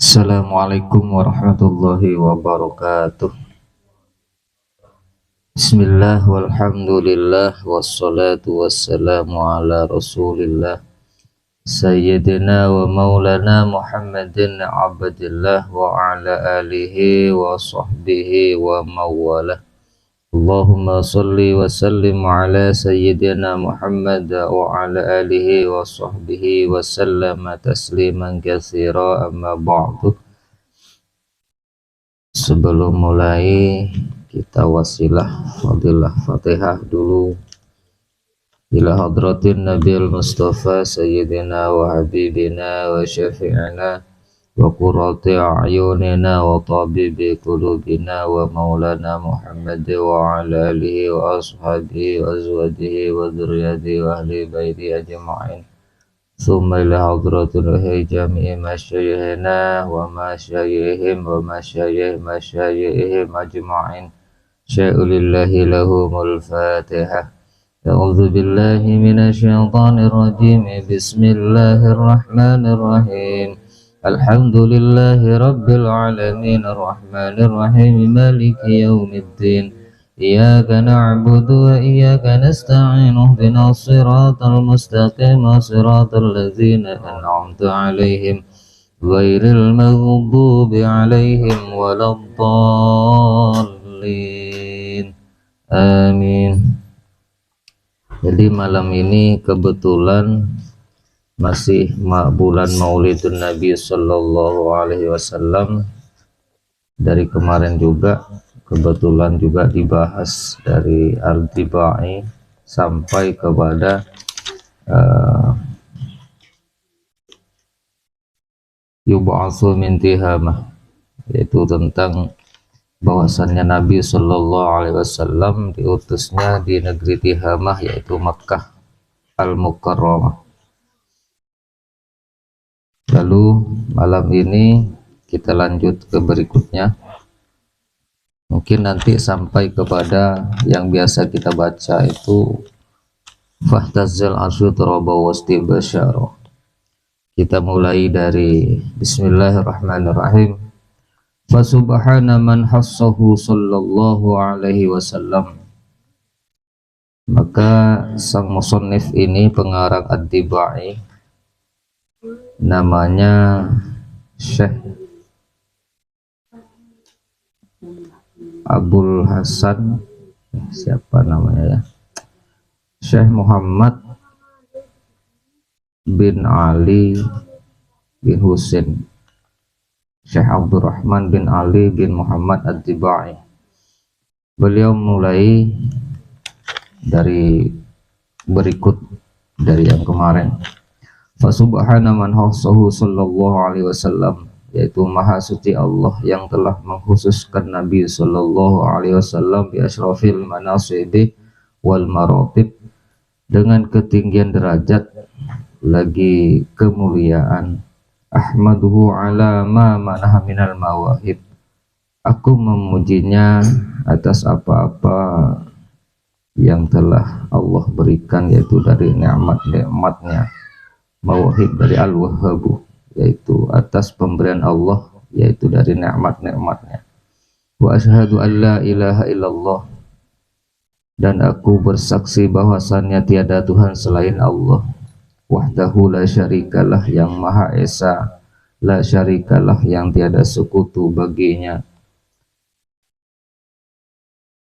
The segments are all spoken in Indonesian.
Assalamualaikum warahmatullahi wabarakatuh. Bismillah walhamdulillah wassalatu wassalamu ala rasulillah Sayyidina wa maulana Muhammadin abdillah wa ala alihi wa sahbihi wa mawalah. Allahumma salli wa sallim ala Sayyidina Muhammad wa ala alihi wa sahbihi wa sallama tasliman katsira amma ba'du. Sebelum mulai kita wasilah fadilah Fatihah dulu ila hadratin Nabil Mustafa Sayyidina wa Habibina wa Syafi'ina wa qurrati a'yunina wa tabibi qulubina wa maulana Muhammad wa ala alihi wa ashabihi wa azwajihi wa dzurriyyatihi wa ahli baiti ajma'in. ثم إلى حضرة الهي جميع مشايخنا ومشايخهم ومشايخهم أجمعين. شاء لله لهم الفاتحة. أعوذ بالله من الشيطان الرجيم. بسم الله الرحمن الرحيم. الحمد لله رب العالمين الرحمن الرحيم مالك يوم الدين. إياك نعبد وإياك نستعين اهدنا الصراط المستقيم صراط الذين أنعمت عليهم غير المغضوب عليهم ولا الضالين آمين. Jadi malam ini kebetulan masih bulan Maulidun Nabi Sallallahu Alaihi Wasallam. Dari kemarin juga kebetulan juga dibahas dari Al-Tibai sampai kepada Yub'atsu min Tihamah, yaitu tentang bahwasannya Nabi Sallallahu Alaihi Wasallam diutusnya di negeri Tihamah, yaitu Makkah Al-Mukarramah. Lalu malam ini kita lanjut ke berikutnya. Mungkin nanti sampai kepada yang biasa kita baca itu Fahtazzal arsyu turaba wastibasyara. Kita mulai dari Bismillahirrahmanirrahim. Fasubhana man hassahu sallallahu alaihi wasallam. Maka sang musannif ini pengarang Ad-Tibai namanya Syekh Abul Hasan, siapa namanya ya, Syekh Muhammad bin Ali bin Husain, Syekh Abdurrahman bin Ali bin Muhammad Ad-Tibai. Beliau mulai dari berikut dari yang kemarin. Fasubhana man khassahu sallallahu alaihi wasallam, yaitu maha suci Allah yang telah mengkhususkan Nabi Sallallahu Alaihi Wasallam bi asyrafil manasibi wal maratib, dengan ketinggian derajat lagi kemuliaan. Ahmaduhu ala ma manaha minal mawahib, aku memujinya atas apa-apa yang telah Allah berikan, yaitu dari nikmat-nikmatnya. Mawahib dari al-wahhabu, yaitu atas pemberian Allah, yaitu dari nikmat-nikmatnya. Wa asyhadu an la ilaha illallah, dan aku bersaksi bahwasannya tiada Tuhan selain Allah. Wahdahu la syarikalah, yang maha esa, la syarikalah, yang tiada sekutu baginya.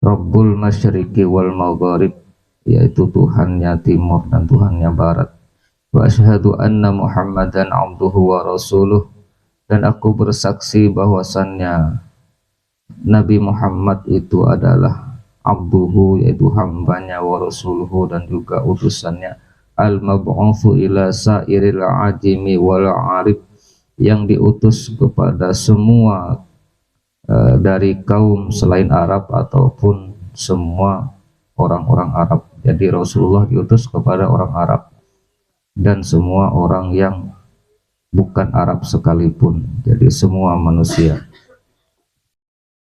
Rabbul masyriqi wal maghrib, yaitu Tuhannya timur dan Tuhannya barat. Wa asyhadu anna Muhammadan abduhu wa rasuluh, dan aku bersaksi bahwasannya Nabi Muhammad itu adalah abduhu, yaitu hambanya, wa rasuluhu, dan juga utusannya, al-mab'utsu ila sairil ajimi wal arif, yang diutus kepada semua dari kaum selain Arab ataupun semua orang-orang Arab. Jadi Rasulullah diutus kepada orang Arab dan semua orang yang bukan Arab sekalipun, jadi semua manusia.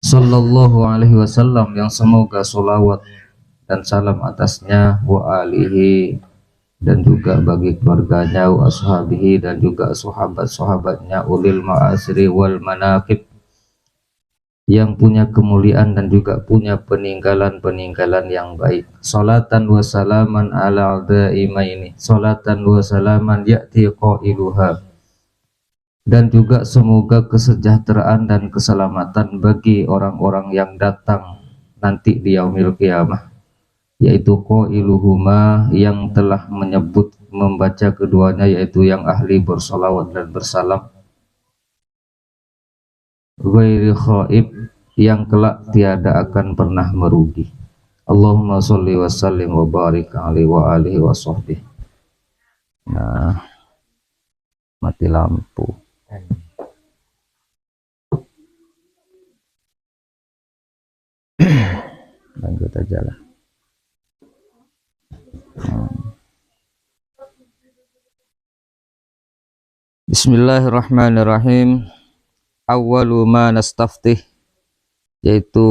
Sallallahu alaihi wasallam, yang semoga solawat dan salam atasnya, wa alihi, dan juga bagi keluarganya, wa ashabihi dan juga sahabat-sahabatnya, ulil ma'asri wal manaqib yang punya kemuliaan dan juga punya peninggalan-peninggalan yang baik. Salatan wa salaman ala daimaini, salatan wa salaman ya'ti qailuha, dan juga semoga kesejahteraan dan keselamatan bagi orang-orang yang datang nanti di yaumil qiyamah, yaitu qailuhuma, yang telah menyebut membaca keduanya, yaitu yang ahli bersolawat dan bersalam, ghairi khaib, yang kelak tiada akan pernah merugi. Allahumma sholli wa sallim wa barik alaihi wa alihi wa sahbihi. Nah, mati lampu. Lanjut aja lah. Bismillahirrahmanirrahim. Awwalu ma nastaftih, yaitu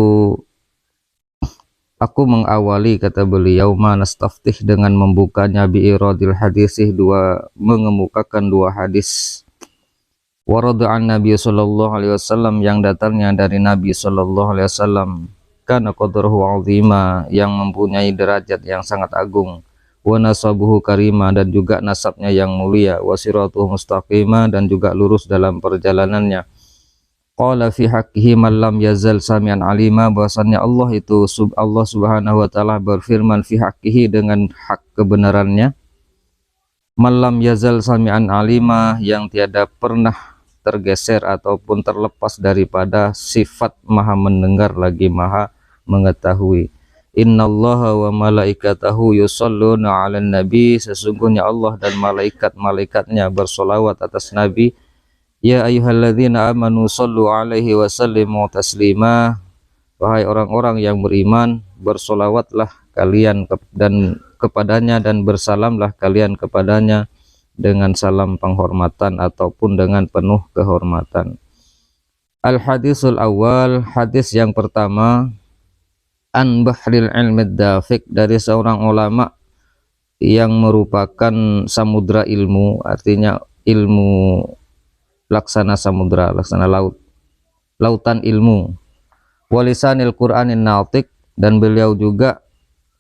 aku mengawali, kata beliau, ma nastaftih, dengan membukanya bi'iradil hadisih, mengemukakan dua hadis warada'an Nabi sallallahu alaihi wasallam, yang datangnya dari Nabi sallallahu alaihi wasallam, kana qadruhu 'azima, yang mempunyai derajat yang sangat agung, wa nasabuhu karima, dan juga nasabnya yang mulia, wa siratuhu mustaqima, dan juga lurus dalam perjalanannya. Qala fi haqqihi man lam yazal samian alima, bahwasannya Allah itu Allah subhanahu wa ta'ala berfirman fi haqqihi, dengan hak kebenarannya, man lam yazal samian alima, yang tiada pernah tergeser ataupun terlepas daripada sifat maha mendengar lagi maha mengetahui. Innallaha wa malaikatahu yusholluna 'alan nabi, sesungguhnya Allah dan malaikat-malaikatnya bersolawat atas Nabi. Ya ayyuhalladzina amanu shollu 'alaihi wa sallimu taslima, wahai orang-orang yang beriman, bersolawatlah kalian kepadanya dan bersalamlah kalian kepadanya dengan salam penghormatan ataupun dengan penuh kehormatan. Al-hadisul awal, hadis yang pertama, an bahril ilmi dafiq, dari seorang ulama yang merupakan samudra ilmu, artinya ilmu laksana samudra, laksana laut, lautan ilmu. Walisanil Qur'anin natiq, dan beliau juga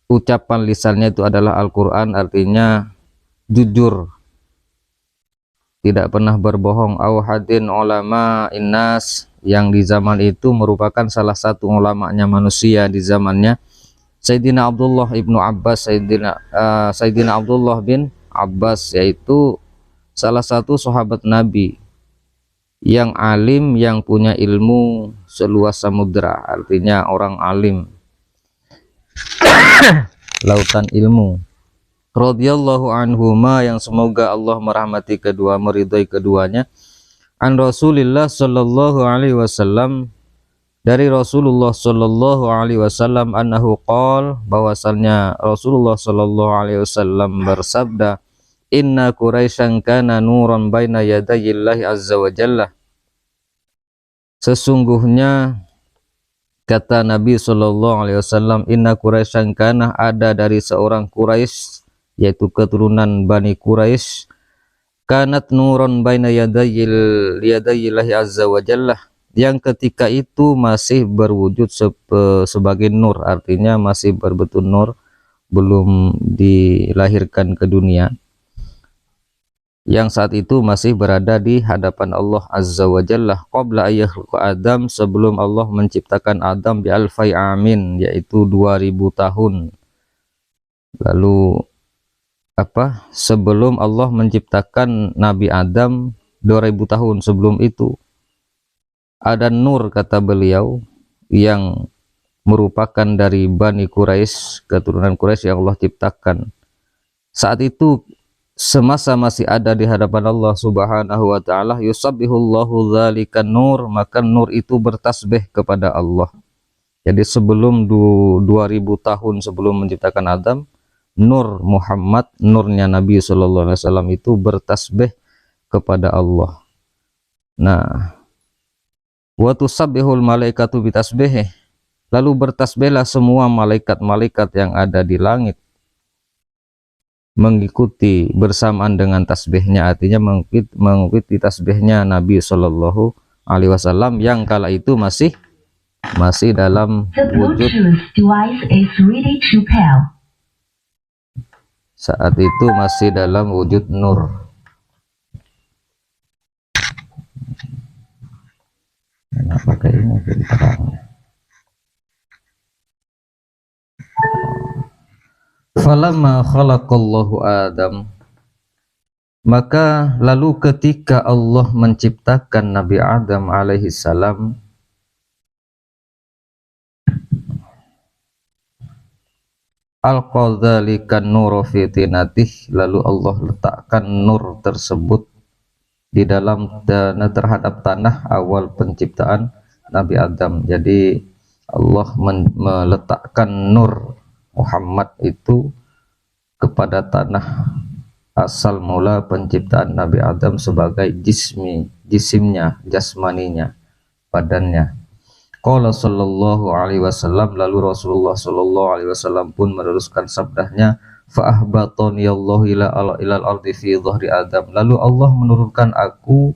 ucapan lisannya itu adalah Al-Quran, artinya jujur, tidak pernah berbohong. Auhadin ulama innas, yang di zaman itu merupakan salah satu ulamanya manusia di zamannya, Sayyidina Abdullah ibnu Abbas, Sayyidina Abdullah bin Abbas, yaitu salah satu sahabat Nabi yang alim, yang punya ilmu seluas samudra, artinya orang alim, lautan ilmu. Radhiyallahu anhuma, yang semoga Allah merahmati kedua, meridhai keduanya. An Rasulillah sallallahu alaihi wasallam, dari Rasulullah sallallahu alaihi wasallam, annahu qol, bahwasannya Rasulullah sallallahu alaihi wasallam bersabda, inna Quraisyan kana nuran baina yadayillahi azza wa jalla, sesungguhnya, kata Nabi sallallahu alaihi wasallam, inna Quraisyan, kana ada dari seorang Quraisy, yaitu keturunan Bani Quraisy, kanat nuron baina yadayillahi azza wa jalla, yang ketika itu masih berwujud sebagai nur, artinya masih berbentuk nur, belum dilahirkan ke dunia, yang saat itu masih berada di hadapan Allah azza wa jalla, qabla ayyakhluqa Adam, sebelum Allah menciptakan Adam, bi alfai amin, yaitu 2000 tahun. Lalu sebelum Allah menciptakan Nabi Adam 2000 tahun sebelum itu, ada nur, kata beliau, yang merupakan dari Bani Quraisy, keturunan Quraisy yang Allah ciptakan. Saat itu semasa masih ada di hadapan Allah subhanahu wa ta'ala, yusabbihullahu dzalikan nur, maka nur itu bertasbih kepada Allah. Jadi sebelum 2000 tahun sebelum menciptakan Adam, nur Muhammad, nurnya Nabi sallallahu alaihi wasallam itu bertasbih kepada Allah. Nah, wa tusabbihul malaikatu bitasbihih, lalu bertasbihlah semua malaikat-malaikat yang ada di langit mengikuti bersamaan dengan tasbihnya, artinya mengikuti tasbihnya Nabi Shallallahu Alaihi Wasallam yang kala itu masih dalam wujud, saat itu masih dalam wujud nur. Nah, pakai ini jadi terangnya. Falamma khalaqallahu Adam, maka lalu ketika Allah menciptakan Nabi Adam alaihi salam, al-qadzalikan nur fi tinatih, lalu Allah letakkan nur tersebut di dalam terhadap tanah awal penciptaan Nabi Adam. Jadi Allah meletakkan nur Muhammad itu kepada tanah asal mula penciptaan Nabi Adam sebagai jisimnya, jasmaninya, badannya. Qala sallallahu alaihi wasallam, lalu Rasulullah sallallahu alaihi wasallam pun meneruskan sabdanya, fa ahbatani Allah ilal ardi fi dhahri Adam, lalu Allah menurunkan aku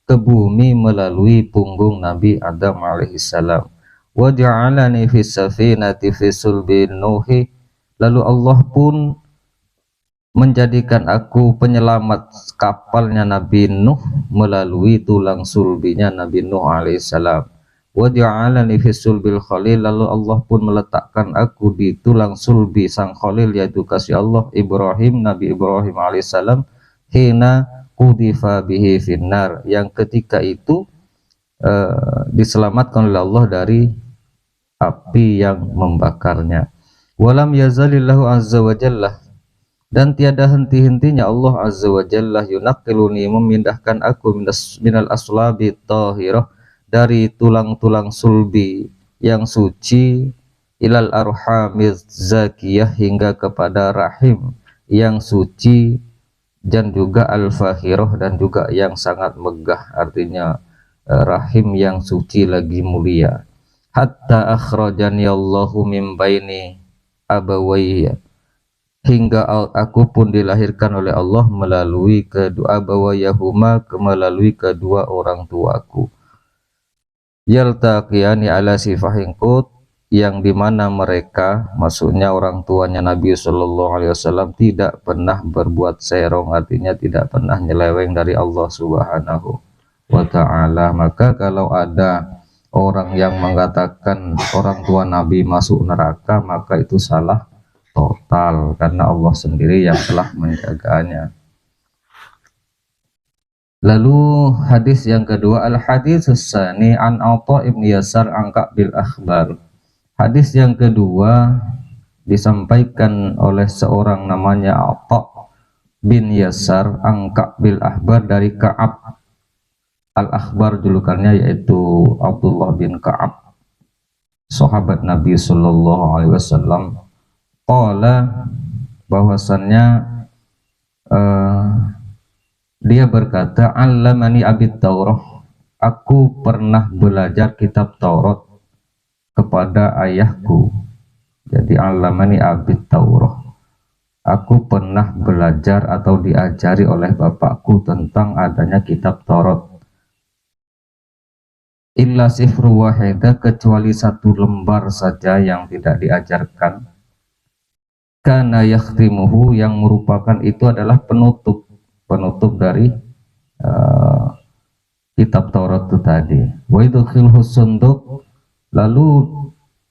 ke bumi melalui punggung Nabi Adam alaihi salam. Wa ja'alani fi safinati fi sulbi Nuhi, lalu Allah pun menjadikan aku penyelamat kapalnya Nabi Nuh melalui tulang sulbinya Nabi Nuh alaihissalam. Wa ja'alani fi sulbil Khalil, lalu Allah pun meletakkan aku di tulang sulbi sang Khalil, yaitu kasih Allah Ibrahim, Nabi Ibrahim alaihissalam, hina qudifa bihi finnar, yang ketika itu diselamatkan oleh Allah dari api yang membakarnya. Walam yazalillahu azza wa jalla, dan tiada henti-hentinya Allah azza wa jalla yunaqiluni, memindahkan aku minal aslabi tahirah, dari tulang-tulang sulbi yang suci, ilal arhamiz zakiyah, hingga kepada rahim yang suci, dan juga al-fahirah, dan juga yang sangat megah, artinya rahim yang suci lagi mulia. Hatta akhrajani Allahu min baini abawayya, hingga aku pun dilahirkan oleh Allah melalui kedua abawayahuma, melalui kedua orang tuaku. Yaltaqiyani ala sifahin qut, yang dimana mereka, maksudnya orang tuanya Nabi Shallallahu Alaihi Wasallam, tidak pernah berbuat serong, artinya tidak pernah nyeleweng dari Allah Subhanahu wa Ta'ala. Maka kalau ada orang yang mengatakan orang tua Nabi masuk neraka, maka itu salah total, karena Allah sendiri yang telah menjaganya. Lalu hadis yang kedua, al-hadis tsani an Atha ibn Yasar an Ka'bil akhbar. Hadis yang kedua disampaikan oleh seorang namanya Atha bin Yasar an Ka'bil akhbar, dari Ka'ab al-akhbar julukannya, yaitu Abdullah bin Ka'ab, sahabat Nabi Sallallahu Alaihi Wasallam. Qala, bahwasannya dia berkata, allamani abid Taurah, aku pernah belajar kitab Taurat kepada ayahku. Jadi allamani abid Taurah, aku pernah belajar atau diajari oleh bapakku tentang adanya kitab Taurat. Illa sifru wahidah, kecuali satu lembar saja yang tidak diajarkan. Kana yakhtimuhu, yang merupakan itu adalah penutup dari kitab Taurat itu tadi. Wa idkhilhu sunduk, lalu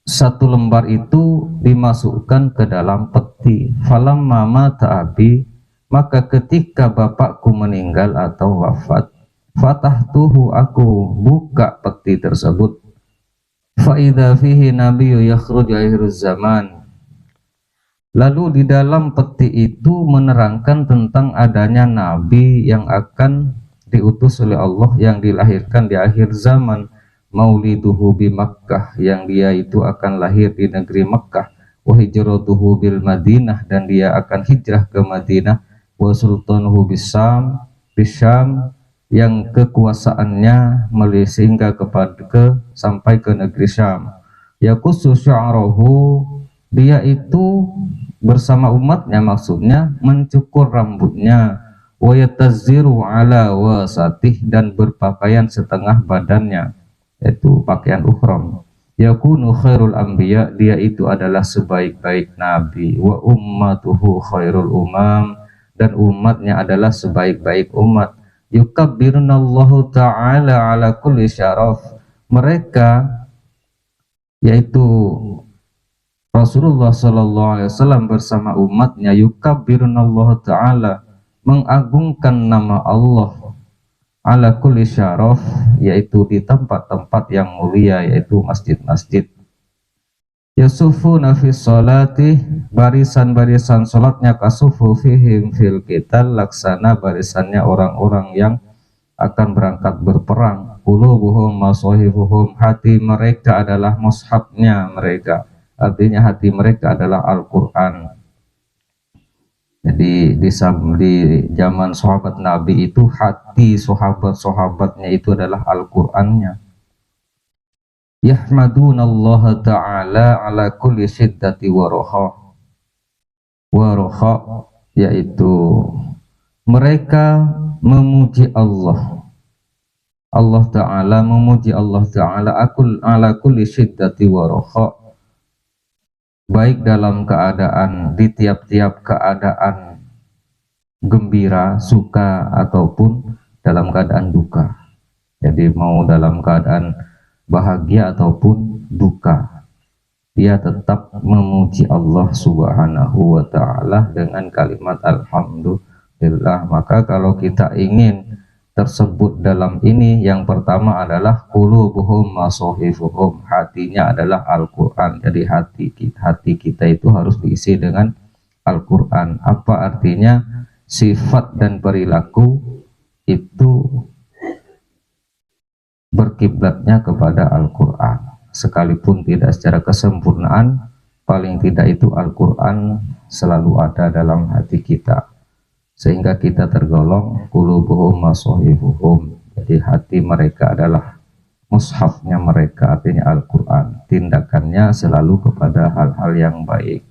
satu lembar itu dimasukkan ke dalam peti. Falamma mata abi, maka ketika bapakku meninggal atau wafat, fatahtuhu, aku buka peti tersebut. Fa idza fihi nabiyyu yakhruju akhiruz zaman, lalu di dalam peti itu menerangkan tentang adanya nabi yang akan diutus oleh Allah, yang dilahirkan di akhir zaman. Mauliduhu bi Makkah, yang dia itu akan lahir di negeri Makkah. Wa hijratuhu bil Madinah, dan dia akan hijrah ke Madinah. Wa sultanuhu bisyam, yang kekuasaannya sehingga sampai ke negeri Syam. Yaqusu sya'rahu, Dia itu bersama umatnya, maksudnya mencukur rambutnya, wa yatazziru ala wasatih, dan berpakaian setengah badannya, yaitu pakaian uhram. Yakunu khairul anbiya, dia itu adalah sebaik-baik nabi, wa ummatuhu khairul umam, dan umatnya adalah sebaik-baik umat. Yukabbirunallahu ta'ala ala kulli syaraf, mereka yaitu Rasulullah Shallallahu Alaihi Wasallam bersama umatnya yukabbirunallahu ta'ala, mengagungkan nama Allah, ala kulli syaraf, yaitu di tempat-tempat yang mulia, yaitu masjid-masjid. Yusufuna fi sholati, barisan-barisan sholatnya kasufu fihim fil qital, laksana barisannya orang-orang yang akan berangkat berperang. Qulubuhum masahifuhum, hati mereka adalah mushafnya mereka, artinya hati mereka adalah Al-Quran. Jadi di zaman sahabat Nabi itu hati sahabat-sahabatnya itu adalah Al-Qur'annya. Yahmadunallaha ta'ala ala kulli syiddati wa roha, yaitu mereka memuji Allah. Allah Ta'ala memuji Allah Ta'ala ala kulli syiddati wa roha, baik dalam keadaan, di tiap-tiap keadaan gembira, suka, ataupun dalam keadaan duka. Jadi mau dalam keadaan bahagia ataupun duka, dia tetap memuji Allah Subhanahu wa Ta'ala dengan kalimat alhamdulillah. Maka kalau kita ingin tersebut dalam ini, yang pertama adalah qulubuhum masahifuhum, hatinya adalah Al-Quran. Jadi hati kita itu harus diisi dengan Al-Quran. Apa artinya? Sifat dan perilaku itu berkiblatnya kepada Al-Quran, sekalipun tidak secara kesempurnaan, paling tidak itu Al-Quran selalu ada dalam hati kita, sehingga kita tergolong qulubuhum masahifuhum. Jadi hati mereka adalah mushafnya mereka, artinya Al-Quran. Tindakannya selalu kepada hal-hal yang baik,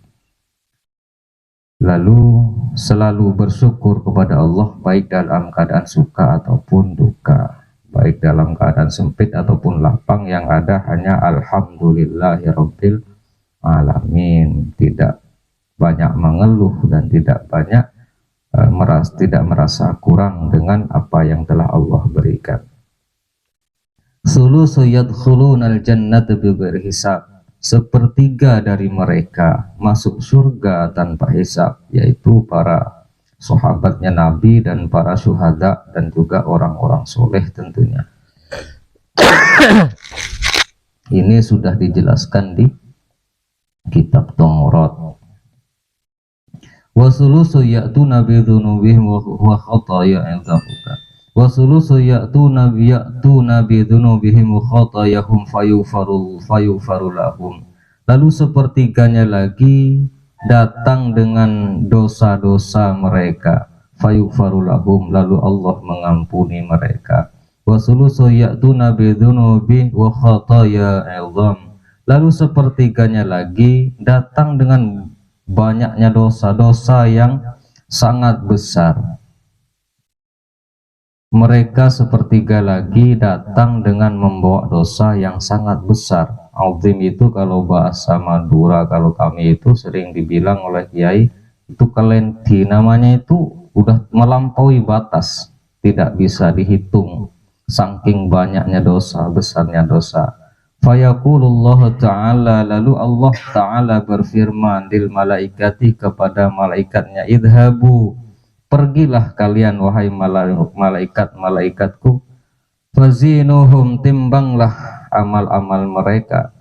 lalu selalu bersyukur kepada Allah, baik dalam keadaan suka ataupun duka, baik dalam keadaan sempit ataupun lapang, yang ada hanya alhamdulillahirabbil alamin. Tidak banyak mengeluh dan tidak banyak tidak merasa kurang dengan apa yang telah Allah berikan. Sulusu yadkhulunal jannata bighairi hisab, sepertiga dari mereka masuk surga tanpa hisab, yaitu para sahabatnya Nabi dan para syuhada dan juga orang-orang soleh tentunya. Ini sudah dijelaskan di kitab Taurat. Wasulusu ya'tuna bidhunubihim wa khataya idzafuka, wasulusu ya'tuna bidhunubihim wa khatayahum fayufaru lahum, lalu sepertiganya lagi datang dengan dosa-dosa mereka, fayufaru lahum, lalu Allah mengampuni mereka. Wasulusu ya'tuna bidhunubi wa khataya idham, lalu sepertiganya lagi datang dengan banyaknya dosa-dosa yang sangat besar. Mereka sepertiga lagi datang dengan membawa dosa yang sangat besar. Azim itu kalau bahasa Madura, kalau kami itu sering dibilang oleh kiai itu kelenti, namanya itu udah melampaui batas, tidak bisa dihitung saking banyaknya dosa, besarnya dosa. Fayaqulullahu ta'ala, lalu Allah ta'ala berfirman lil malaikati, kepada malaikatnya, idhabu, pergilah kalian wahai malaikat-malaikatku, fazinuhum, timbanglah amal-amal mereka,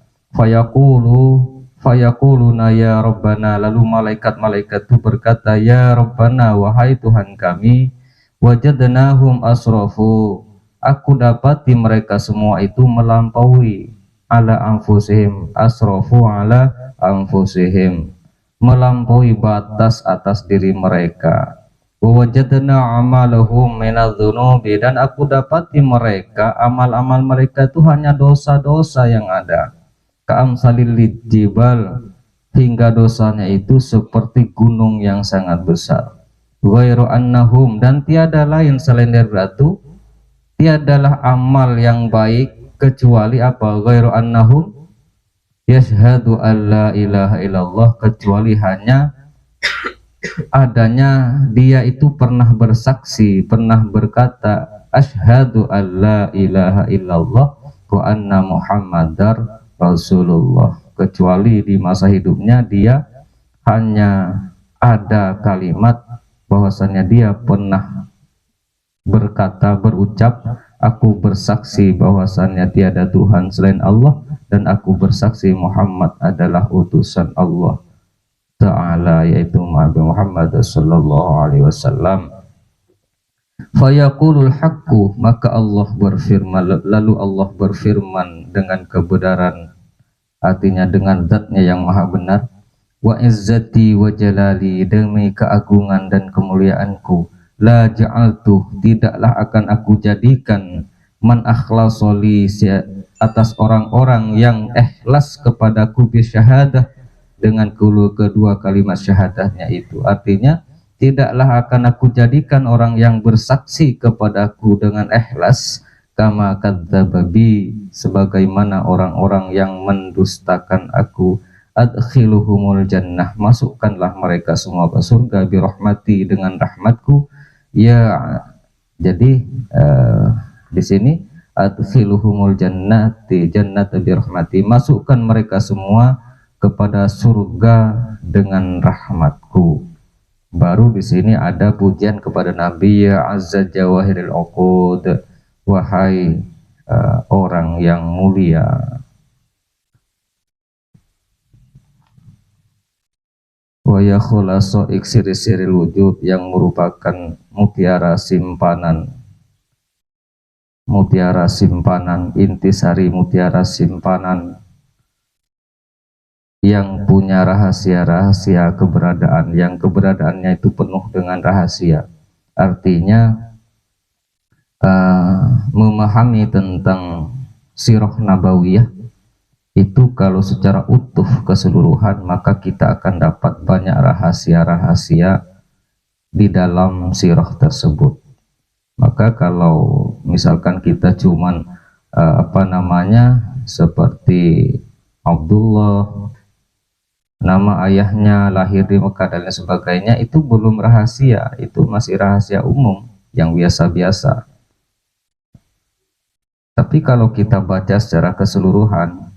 fayaquluna ya Rabbana, lalu malaikat-malaikat itu berkata, ya Rabbana, wahai Tuhan kami, wajadnahum asrafu, aku dapati mereka semua itu melampaui, ala anfusihim, asrafu ala anfusihim, melampaui batas atas diri mereka. Wajadna amalahum minadzunubi, dan aku dapati mereka, amal-amal mereka itu hanya dosa-dosa yang ada. Ka'amsalil jibal hingga dosanya itu seperti gunung yang sangat besar. Ghairu annahum, dan tiada lain selain daripada itu, tiadalah amal yang baik kecuali apa? Ghairu annahum yashhadu alla ilaha illallah, kecuali hanya adanya dia itu pernah bersaksi, pernah berkata asyhadu alla ilaha illallah wa anna muhammadar rasulullah, kecuali di masa hidupnya dia hanya ada kalimat bahwasannya dia pernah berkata, berucap, aku bersaksi bahwasannya tiada Tuhan selain Allah dan aku bersaksi Muhammad adalah utusan Allah Ta'ala, yaitu Nabi Muhammad sallallahu alaihi wasallam. Fayaqulul haqqu, maka Allah berfirman, lalu Allah berfirman dengan kebenaran, artinya dengan zatnya yang maha benar. Wa izzati wa jalali, demi keagungan dan kemuliaanku, la ja'altu, tidaklah akan aku jadikan, man akhlasoli, atas orang-orang yang ikhlas kepadaku bisyahadah, dengan kedua kalimat syahadahnya itu. Artinya tidaklah akan aku jadikan orang yang bersaksi kepadaku dengan ikhlas, kama kadzababi, sebagaimana orang-orang yang mendustakan aku. Adkhiluhumul jannah, masukkanlah mereka semua ke surga, birahmati, dengan rahmatku. Ya, jadi di sini adkhiluhumul jannati, jannata birahmati, masukkan mereka semua kepada surga dengan rahmatku. Baru di sini ada pujian kepada Nabi, ya azza jawahiril uqud, wahai orang yang mulia. Wa ya khulasa iksiri-siril wujud, yang merupakan mutiara simpanan, intisari mutiara simpanan, yang punya rahasia-rahasia keberadaan, yang keberadaannya itu penuh dengan rahasia. Artinya memahami tentang sirah nabawiyah itu kalau secara utuh keseluruhan, maka kita akan dapat banyak rahasia-rahasia di dalam sirah tersebut. Maka kalau misalkan kita cuman seperti Abdullah, nama ayahnya, lahir di Mekah dan lain sebagainya, itu belum rahasia, itu masih rahasia umum yang biasa-biasa. Tapi kalau kita baca secara keseluruhan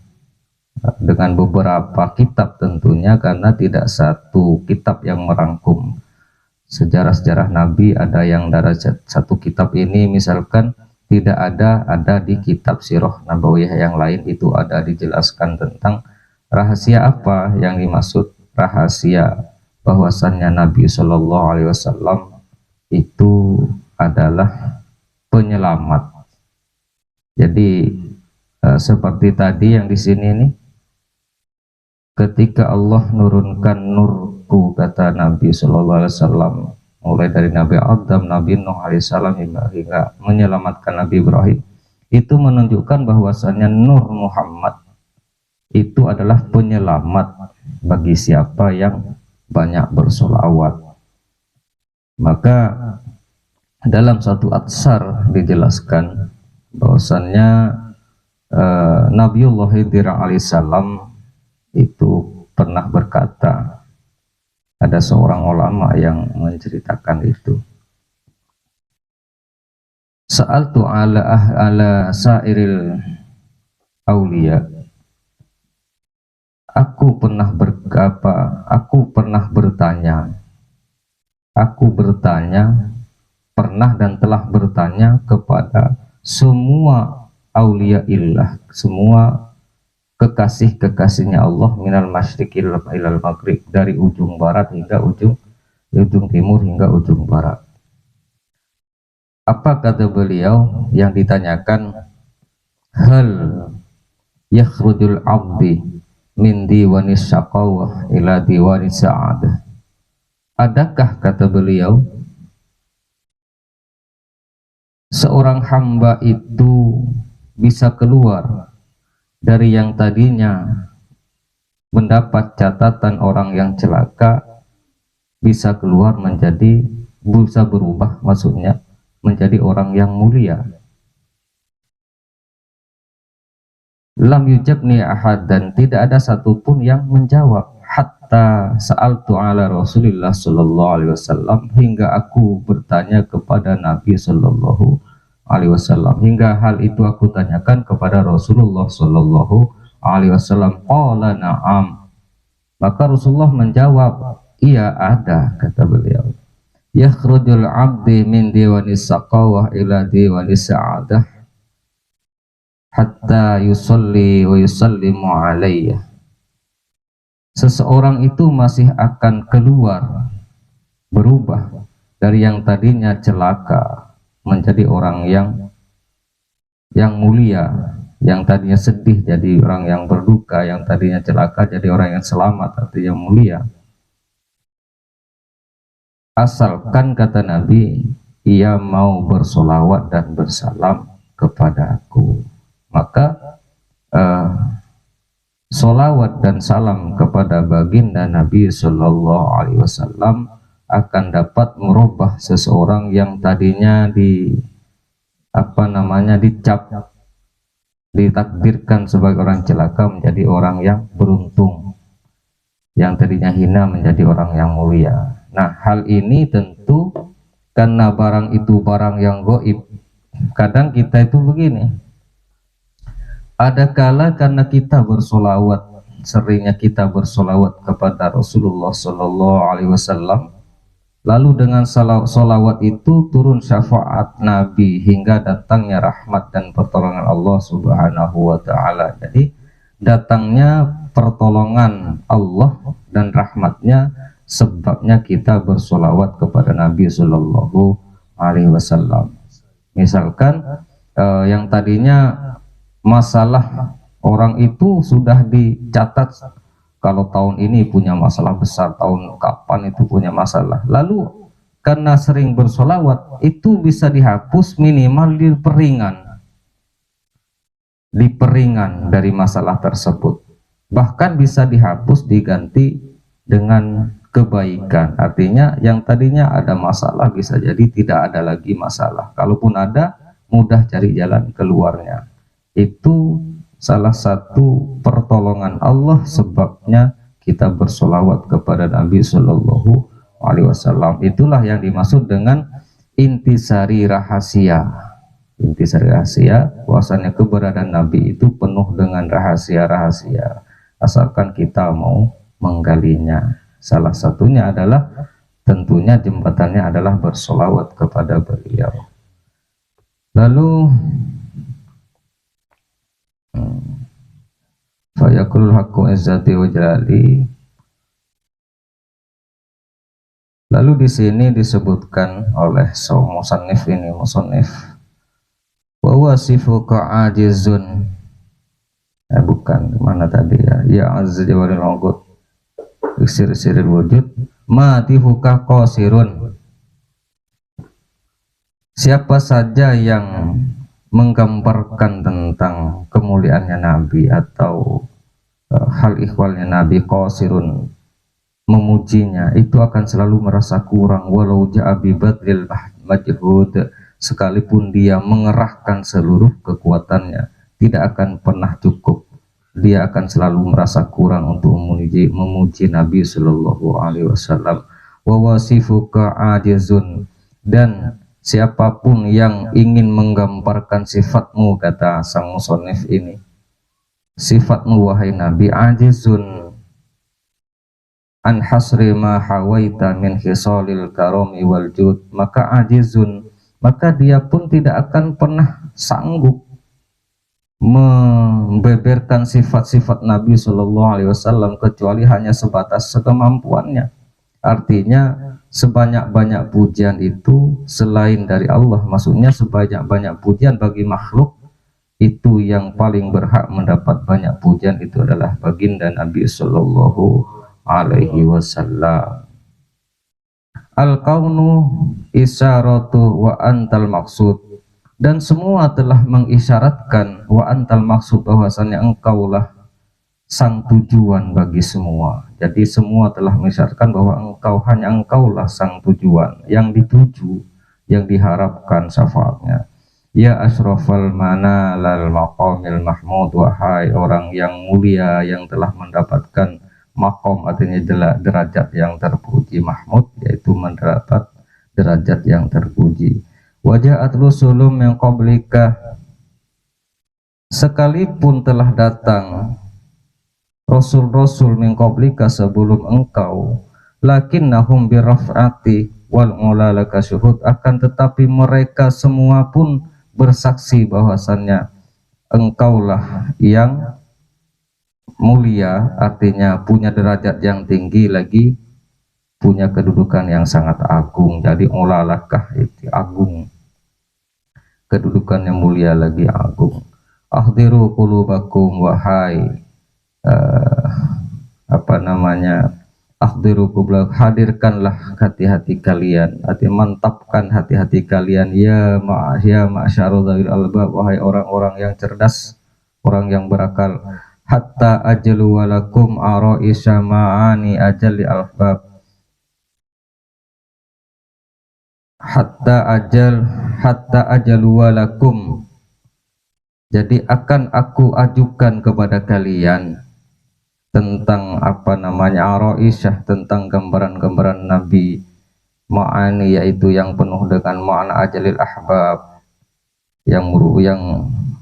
dengan beberapa kitab tentunya, karena tidak satu kitab yang merangkum sejarah-sejarah Nabi, ada yang dari satu kitab ini misalkan tidak ada di kitab Sirah Nabawiyah yang lain, itu ada dijelaskan tentang rahasia apa yang dimaksud, rahasia bahwasannya Nabi Shallallahu Alaihi Wasallam itu adalah penyelamat. Jadi seperti tadi yang di sini nih, ketika Allah nurunkan nurku, kata Nabi Shallallahu Alaihi Wasallam, mulai dari Nabi Adam, Nabi Nuh alaihissalam hingga menyelamatkan Nabi Ibrahim, itu menunjukkan bahwasannya nur Muhammad itu adalah penyelamat bagi siapa yang banyak bersolawat. Maka dalam satu atsar dijelaskan bahwasannya Nabiullah Khidir alaihissalam itu pernah berkata, ada seorang ulama yang menceritakan itu, sa'altu ala sairil auliya, aku pernah pernah dan telah bertanya kepada semua aulia illah, semua kekasih-kekasihnya Allah, minal masyriqil ilal maghrib, dari ujung barat hingga ujung timur hingga ujung barat. Apa kata beliau yang ditanyakan? Hal yakhrujul abdi min diwanis syaqawah ila diwanis sa'adah. Adakah, kata beliau, seorang hamba itu bisa keluar dari yang tadinya mendapat catatan orang yang celaka bisa keluar menjadi, bisa berubah maksudnya menjadi orang yang mulia. Lam yujabni ahad, dan tidak ada satupun yang menjawab, hatta sa'altu ala Rasulillah sallallahu alaihi wasallam, hingga aku bertanya kepada Nabi sallallahu alaihi wasallam, hingga hal itu aku tanyakan kepada Rasulullah sallallahu alaihi wasallam. Qala na'am, maka Rasulullah menjawab, iya ada, kata beliau. Yakhrujul abdi min diwanis saqawah ila diwanis sa'adah hatta yusalli wa yusallimu alayya. Seseorang itu masih akan keluar, berubah dari yang tadinya celaka menjadi orang yang mulia, yang tadinya sedih jadi orang yang berduka, yang tadinya celaka jadi orang yang selamat, artinya mulia. Asalkan, kata Nabi, ia mau bersolawat dan bersalam kepada aku. Maka solawat dan salam kepada baginda Nabi Shallallahu Alaihi Wasallam akan dapat merubah seseorang yang tadinya dicap, ditakdirkan sebagai orang celaka menjadi orang yang beruntung, yang tadinya hina menjadi orang yang mulia. Nah, hal ini tentu karena barang itu barang yang gaib. Kadang kita itu begini, ada kala karena kita bersolawat, seringnya kita bersolawat kepada Rasulullah Sallallahu Alaihi Wasallam, lalu dengan solawat itu turun syafaat Nabi hingga datangnya rahmat dan pertolongan Allah Subhanahu Wa Taala. Jadi datangnya pertolongan Allah dan rahmatnya sebabnya kita bersolawat kepada Nabi Sallallahu Alaihi Wasallam. Misalkan yang tadinya masalah orang itu sudah dicatat, kalau tahun ini punya masalah besar, tahun kapan itu punya masalah, lalu karena sering bersolawat itu bisa dihapus minimal di peringan dari masalah tersebut, bahkan bisa dihapus diganti dengan kebaikan. Artinya yang tadinya ada masalah bisa jadi tidak ada lagi masalah, kalaupun ada mudah cari jalan keluarnya. Itu salah satu pertolongan Allah, sebabnya kita bersolawat kepada Nabi Shallallahu Alaihi Wasallam. Itulah yang dimaksud dengan intisari rahasia. Intisari rahasia, bahwasanya keberadaan Nabi itu penuh dengan rahasia-rahasia, asalkan kita mau menggalinya. Salah satunya adalah tentunya jembatannya adalah bersolawat kepada beliau. Lalu fayaqulul haqqu izzati wa jalali. Lalu di sini disebutkan oleh musannif ini, musannif wa wasifuka ajizun, bukan mana tadi ya azza wa jalla sir-siril wujud matihuka qasirun. Siapa saja yang menggambarkan tentang kemuliaannya Nabi atau hal ihwalnya Nabi, qasirun, memujinya, itu akan selalu merasa kurang, walau ja'abi badril majhud, sekalipun dia mengerahkan seluruh kekuatannya tidak akan pernah cukup, dia akan selalu merasa kurang untuk memuji Nabi Sallallahu Alaihi Wasallam. Wa wasifuka ajizun, dan siapapun yang ingin menggambarkan sifatmu, kata sang musannif ini, sifatmu wahai Nabi, ajizun an hasri ma hawaita min khisalil karami wal jud, maka ajizun, maka dia pun tidak akan pernah sanggup membeberkan sifat-sifat Nabi Shallallahu Alaihi Wasallam kecuali hanya sebatas sekemampuannya. Artinya sebanyak-banyak pujian itu selain dari Allah, maksudnya sebanyak-banyak pujian bagi makhluk, itu yang paling berhak mendapat banyak pujian itu adalah baginda Nabi Sallallahu Alaihi Wasallam. Al-kaunu isyaratu wa antal maksud, dan semua telah mengisyaratkan wa antal maksud, bahwasannya engkaulah sang tujuan bagi semua. Jadi semua telah mengisyaratkan bahwa hanya engkaulah sang tujuan, yang dituju, yang diharapkan syafaatnya. Ya asyrafal manalal maqamil mahmud, wahai orang yang mulia yang telah mendapatkan maqam, artinya derajat yang terpuji, mahmud yaitu mendapat derajat yang terpuji. Waja'at rusulun min qablika, sekalipun telah datang rasul-rasul min qablika sebelum engkau, lakinnahum biraf'ati wal ulalaka syuhud, akan tetapi mereka semua pun bersaksi bahwasannya engkaulah yang mulia, artinya punya derajat yang tinggi, lagi punya kedudukan yang sangat agung. Jadi ulalakah itu agung, kedudukan yang mulia lagi agung. Ahdiru qulubakum, wahai akhdiru qubla, hadirkanlah hati-hati kalian, artinya mantapkan hati-hati kalian, ya ma'asyarul dzawil albab, wahai orang-orang yang cerdas, orang yang berakal. Hatta ajalu walakum araisya ma'ani ajali albab, hatta ajalu walakum, jadi akan aku ajukan kepada kalian tentang araisyah, tentang gambaran-gambaran Nabi, ma'ani yaitu yang penuh dengan makna ajalil ahbab, yang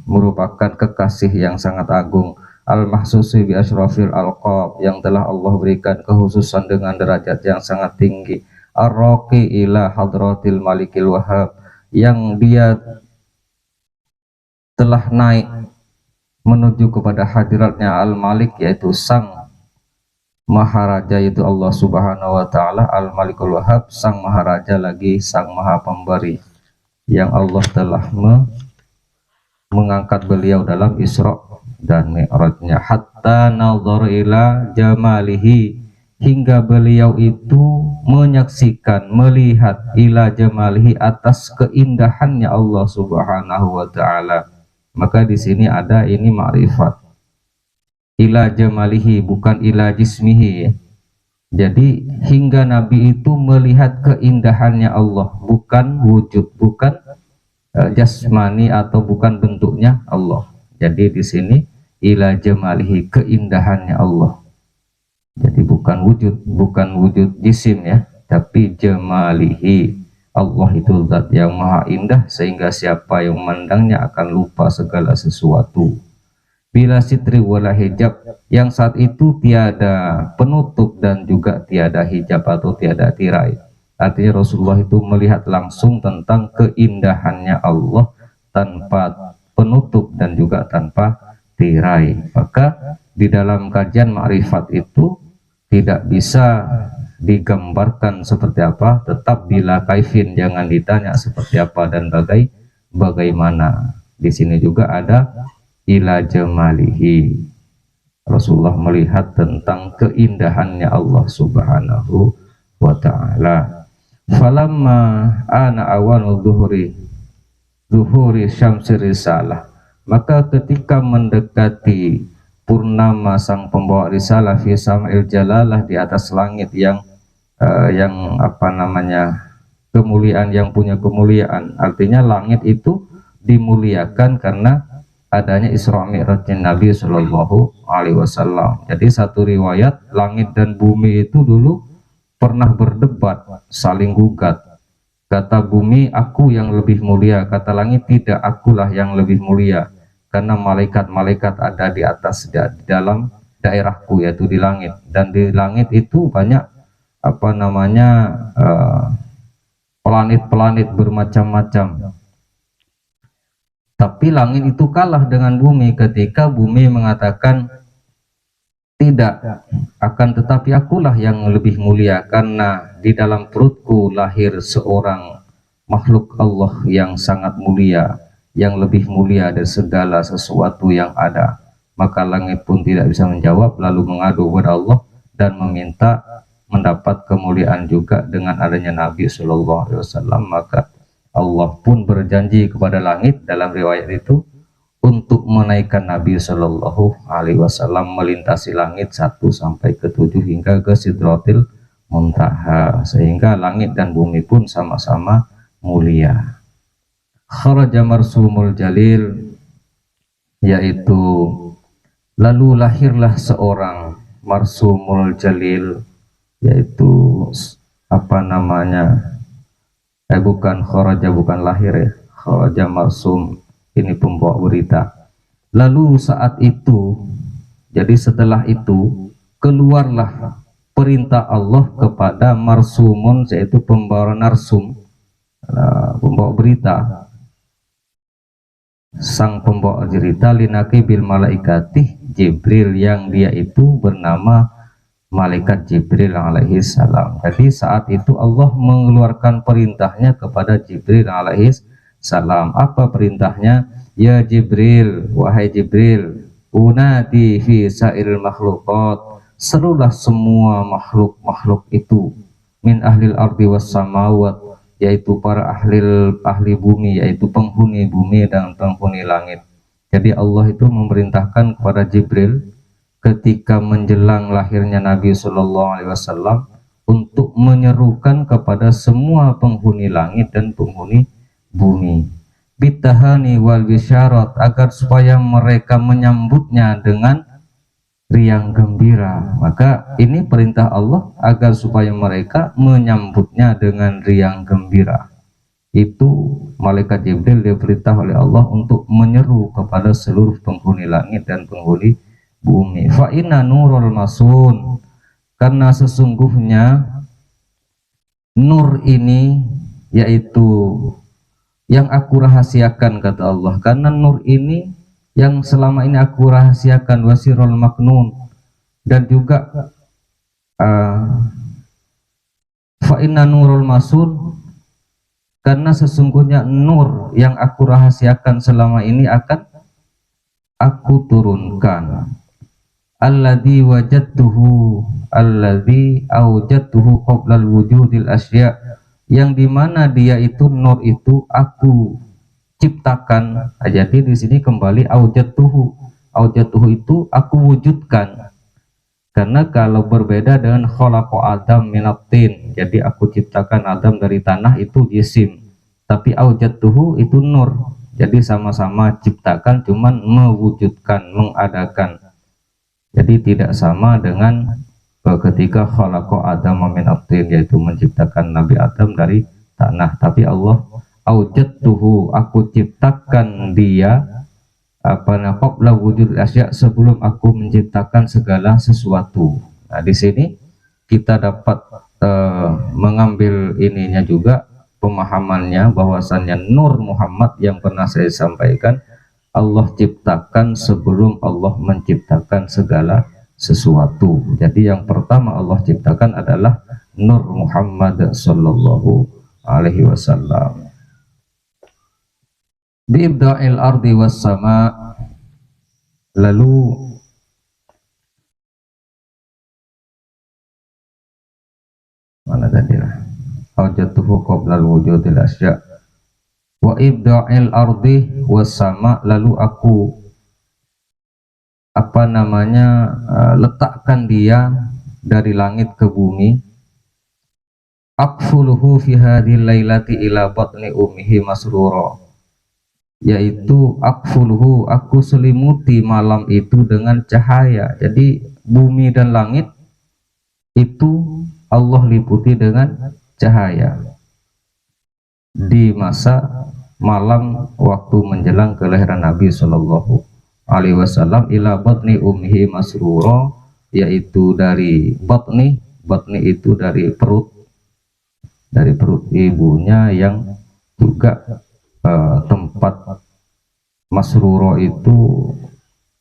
merupakan kekasih yang sangat agung, al-mahsusi bi asyrafil alqab, yang telah Allah berikan kekhususan dengan derajat yang sangat tinggi, ar-raqi ila hadratil malikil wahhab, yang dia telah naik menuju kepada hadiratnya al-malik, yaitu sang maharaja, yaitu Allah subhanahu wa ta'ala, al-malikul wahhab, sang maharaja lagi sang maha pemberi, yang Allah telah mengangkat beliau dalam Isra dan Mi'rajnya. Hatta nazar ila jamalihi, hingga beliau itu menyaksikan, melihat, ila jamalihi, atas keindahannya Allah subhanahu wa ta'ala. Maka di sini ada ini ma'rifat, ila jamalihi, bukan ila jismihi. Jadi hingga Nabi itu melihat keindahannya Allah, bukan wujud, bukan jasmani atau bukan bentuknya Allah. Jadi di sini ila jamalihi, keindahannya Allah. Jadi bukan wujud jisim ya, tapi jamalihi. Allah itu zat yang maha indah, sehingga siapa yang memandangnya akan lupa segala sesuatu. Bila sitri wala hijab, yang saat itu tiada penutup dan juga tiada hijab atau tiada tirai. Artinya Rasulullah itu melihat langsung tentang keindahannya Allah tanpa penutup dan juga tanpa tirai. Maka di dalam kajian ma'rifat itu tidak bisa digambarkan seperti apa, tetap bila kaifin, jangan ditanya seperti apa dan bagaimana. Di sini juga ada ila jamalihi, Rasulullah melihat tentang keindahannya Allah subhanahu wa ta'ala. Falamma ana awal zuhuri syamsi risalah, maka ketika mendekati purnama sang pembawa risalah, fi sama'il jalalah, di atas langit yang kemuliaan, yang punya kemuliaan, artinya langit itu dimuliakan karena adanya Isra Mi'rajnya Nabi Shallallahu Alaihi Wasallam. Jadi satu riwayat, langit dan bumi itu dulu pernah berdebat, saling gugat. Kata bumi, aku yang lebih mulia. Kata langit, tidak, akulah yang lebih mulia, karena malaikat-malaikat ada di atas, di dalam daerahku, yaitu di langit. Dan di langit itu banyak planet-planet bermacam-macam. Tapi langit itu kalah dengan bumi ketika bumi mengatakan tidak, akan tetapi akulah yang lebih mulia, karena di dalam perutku lahir seorang makhluk Allah yang sangat mulia, yang lebih mulia dari segala sesuatu yang ada. Maka langit pun tidak bisa menjawab, lalu mengadu kepada Allah dan meminta mendapat kemuliaan juga dengan adanya Nabi Shallallahu Alaihi Wasallam. Maka Allah pun berjanji kepada langit dalam riwayat itu, untuk menaikkan Nabi Shallallahu Alaihi Wasallam melintasi langit 1 sampai ke 7 hingga ke Sidratil Muntaha, sehingga langit dan bumi pun sama-sama mulia. Kharaja marsumul jalil, yaitu lalu lahirlah seorang marsumul jalil, yaitu apa namanya, bukan kharaja, bukan lahir ya, kharaja marsum ini pembawa berita. Lalu saat itu, jadi setelah itu keluarlah perintah Allah kepada marsumun, yaitu pembawa narsum, pembawa berita, sang pembawa cerita, linaki bil malaikati Jibril, yang dia itu bernama malaikat Jibril alaihi salam. Jadi saat itu Allah mengeluarkan perintahnya kepada Jibril alaihi salam. Apa perintahnya? Ya Jibril, wahai Jibril, unadi fi sa'iril makhluqat, serulah semua makhluk-makhluk itu, min ahlil ardi was samawat, yaitu para ahli bumi, yaitu penghuni bumi dan penghuni langit. Jadi Allah itu memerintahkan kepada Jibril ketika menjelang lahirnya Nabi Shallallahu Alaihi Wasallam untuk menyerukan kepada semua penghuni langit dan penghuni bumi, bitahani wal bisyarat, agar supaya mereka menyambutnya dengan riang gembira. Maka ini perintah Allah agar supaya mereka menyambutnya dengan riang gembira. Itu malaikat Jibril diperintah oleh Allah untuk menyeru kepada seluruh penghuni langit dan penghuni bumi. Fa inna nurul masun, karena sesungguhnya nur ini, yaitu yang aku rahasiakan, kata Allah, karena nur ini yang selama ini aku rahasiakan, wasirul maknun, dan juga fa inna nurul masun, karena sesungguhnya nur yang aku rahasiakan selama ini akan aku turunkan. Alladzi wajadtuhu, alladzi awjadtuhu qoblal wujudil asya, yang dimana dia itu, nur itu aku ciptakan. Jadi di sini kembali awjadtuhu, awjadtuhu itu aku wujudkan, karena kalau berbeda dengan khalaqa Adam minatin, jadi aku ciptakan Adam dari tanah, itu jisim, tapi awjadtuhu itu nur, jadi sama-sama ciptakan, cuman mewujudkan, mengadakan. Jadi tidak sama dengan ketika khalaqa Adam min tin, yaitu menciptakan Nabi Adam dari tanah. Tapi Allah aujadtuhu, aku ciptakan dia qabla wujud asya, sebelum aku menciptakan segala sesuatu. Nah, di sini kita dapat mengambil ininya juga, pemahamannya, bahwasannya Nur Muhammad yang pernah saya sampaikan Allah ciptakan sebelum Allah menciptakan segala sesuatu. Jadi yang pertama Allah ciptakan adalah Nur Muhammad sallallahu alaihi wasallam. Bi'ibda'il ardi was sama, lalu mana tadi lah, awjatuhu qoblal wujudil asya, wa ibda'il ardi was sama, lalu aku letakkan dia dari langit ke bumi. Aqfuluhu fi hadhil lailati ila batni ummihi masrura, yaitu aqfuluhu, aku selimuti malam itu dengan cahaya. Jadi bumi dan langit itu Allah liputi dengan cahaya di masa malam waktu menjelang kelahiran Nabi Shallallahu Alaihi Wasallam, ila batni ummihi masrura, yaitu dari batni, batni itu dari perut ibunya, yang juga tempat masrura itu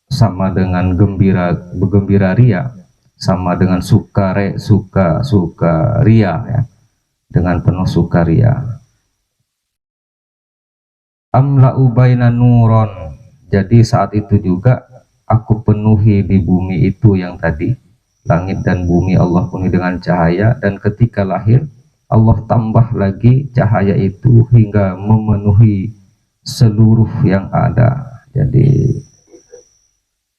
sama dengan gembira ria, sama dengan suka ria ya, dengan penuh sukaria. Amla'u baina nuron, jadi saat itu juga aku penuhi di bumi itu, yang tadi langit dan bumi Allah penuhi dengan cahaya, dan ketika lahir Allah tambah lagi cahaya itu hingga memenuhi seluruh yang ada. Jadi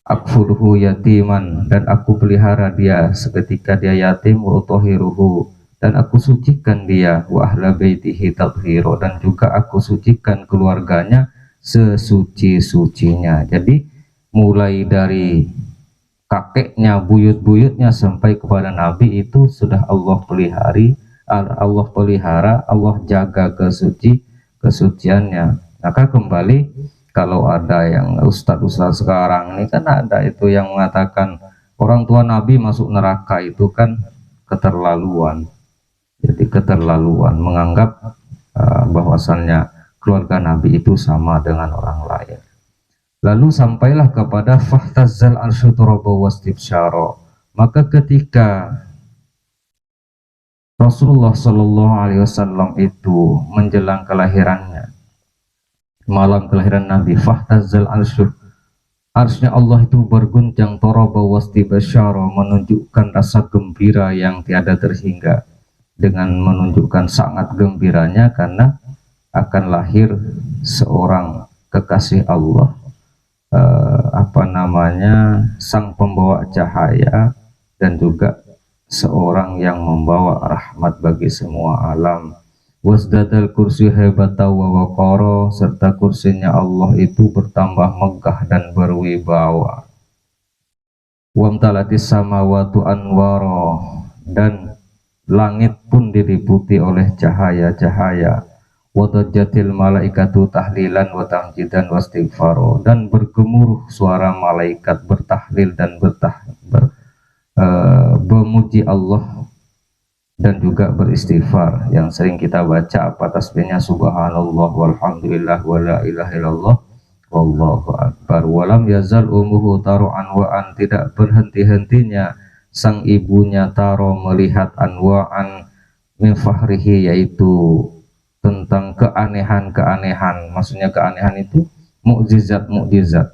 akfurhu yatiman, dan aku pelihara dia seketika dia yatim, wa utahhiruhu, dan aku sucikan dia, wa ahla baitihi tathhiro, dan juga aku sucikan keluarganya sesuci-sucinya. Jadi mulai dari kakeknya, buyut-buyutnya sampai kepada Nabi itu sudah Allah pelihara, Allah jaga kesuciannya. Maka kembali, kalau ada yang ustadz-ustadz sekarang ini kan ada itu yang mengatakan orang tua Nabi masuk neraka, itu kan keterlaluan. Jadi keterlaluan menganggap bahwasannya keluarga Nabi itu sama dengan orang lain. Lalu sampailah kepada fahtazal arsyu turaba wastibsyara. Maka ketika Rasulullah Shallallahu Alaihi Wasallam itu menjelang kelahirannya, malam kelahiran Nabi, fahtazal arsyu, arsy-nya Allah itu berguncang, turaba wastibsyara, menunjukkan rasa gembira yang tiada terhingga, dengan menunjukkan sangat gembiranya karena akan lahir seorang kekasih Allah, sang pembawa cahaya, dan juga seorang yang membawa rahmat bagi semua alam. Wasdadal kursi hebata wa waqara, serta kursinya Allah itu bertambah megah dan berwibawa. Wamtalatis samawatu anwara, dan langit pun diliputi oleh cahaya-cahaya. Wadajatil malaikatu tahlilan wa tamjidan wastighfaro, dan bergemuruh suara malaikat bertahlil dan memuji Allah dan juga beristighfar, yang sering kita baca apa tasbihnya, subhanallah walhamdulillah wala ilaha illallah wallahu akbar. Walam yazal umuhu taru'an wa'an, tidak berhenti-hentinya sang ibunya taro melihat anwa'an min fahrihi, yaitu tentang keanehan-keanehan, maksudnya keanehan itu mukjizat-mukjizat